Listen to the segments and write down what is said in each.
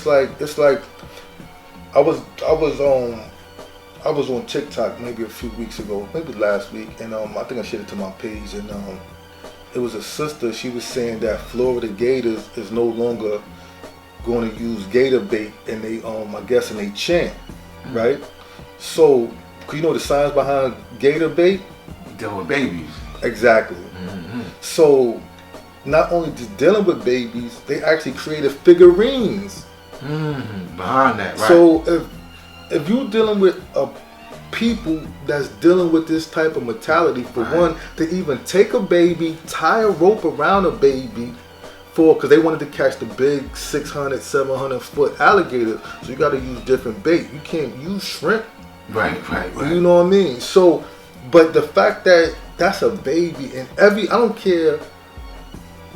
it's like I was on TikTok maybe a few weeks ago, maybe last week, and I think I shared it to my page, and it was a sister. She was saying that Florida Gators is no longer going to use gator bait, and they I guess and they chant, right? So you know the science behind gator bait? Dealing with babies. Exactly. So not only just dealing with babies, they actually created figurines behind that, right? So if you're dealing with people that's dealing with this type of mentality, for one, to even take a baby, tie a rope around a baby because they wanted to catch the big 600, 700 foot alligator, so you got to use different bait. You can't use shrimp. Right. You know what I mean? So, but the fact that that's a baby, and I don't care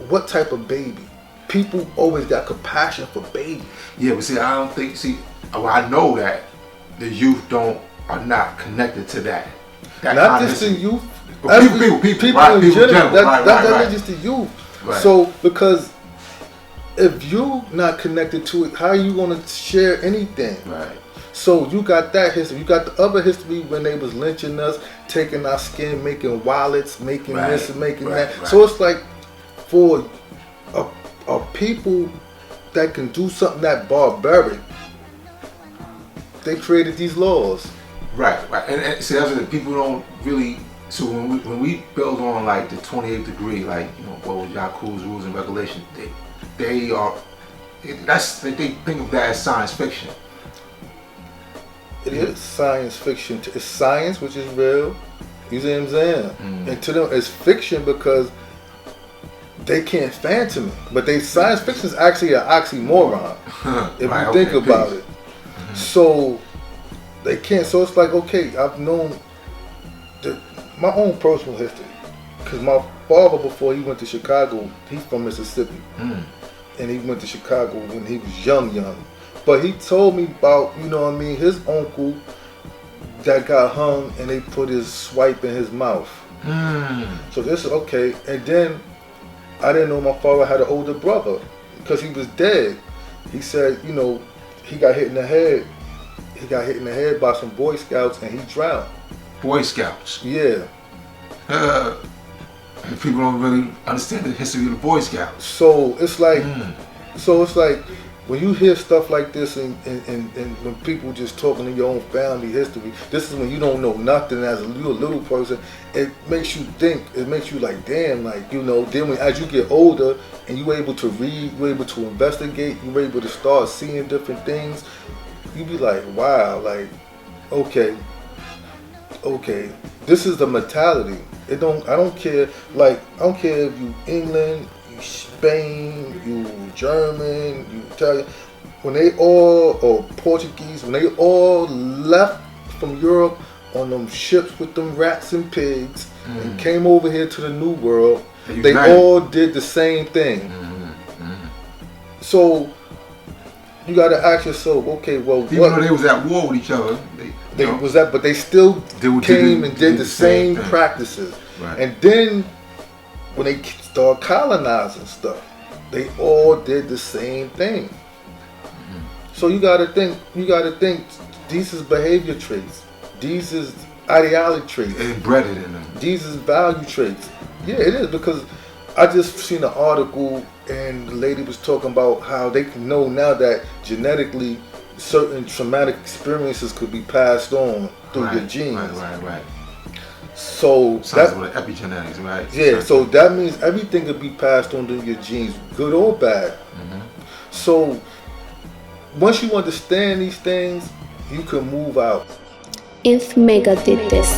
what type of baby, people always got compassion for babies. Yeah, but see, I don't think, I know that the youth are not connected to that. Not just the youth. People in in general. That's right. not just the youth. Right. So, because if you're not connected to it, how are you going to share anything? Right. So you got that history. You got the other history when they was lynching us, taking our skin, making wallets, making this and making that. Right. So it's like for a people that can do something that barbaric, they created these laws. Right. And see, that's what people don't really. So when we build on like the 28th degree, like what was Yaku's rules and regulations, they think of that as science fiction. It is science fiction. It's science, which is real. You see what I'm saying? And to them, it's fiction because they can't phantom it. But science fiction is actually an oxymoron if you think about it. So they can't. So it's like, okay, I've known my own personal history, because my father, before he went to Chicago, he's from Mississippi, and he went to Chicago when he was young. But he told me about, his uncle that got hung and they put his swipe in his mouth. So this is okay. And then I didn't know my father had an older brother because he was dead. He said, he got hit in the head. He got hit in the head by some Boy Scouts and he drowned. Boy Scouts? Yeah. People don't really understand the history of the Boy Scouts. So it's like, when you hear stuff like this and when people just talking in your own family history, this is when you don't know nothing as you're a little person. It makes you think, it makes you like, damn, then as you get older and you're able to read, you're able to investigate, you're able to start seeing different things, you be like, wow, like, okay, this is the mentality. I don't care if you England, Spain, you German, you Italian, when they all, or Portuguese, when they all left from Europe on them ships with them rats and pigs and came over here to the New World, they all did the same thing. So you got to ask yourself, okay, well, even though they was at war with each other, but they still came and did the same practices. Right. And then when they start colonizing stuff, they all did the same thing. So you gotta think these is behavior traits. These is ideology traits. Embedded in them. These is value traits. Yeah, it is, because I just seen an article and the lady was talking about how they can know now that genetically certain traumatic experiences could be passed on through your genes. Right. So that's what epigenetics, right? Yeah, so that means everything could be passed on through your genes, good or bad. So once you understand these things, you can move out. INFMEGA did this.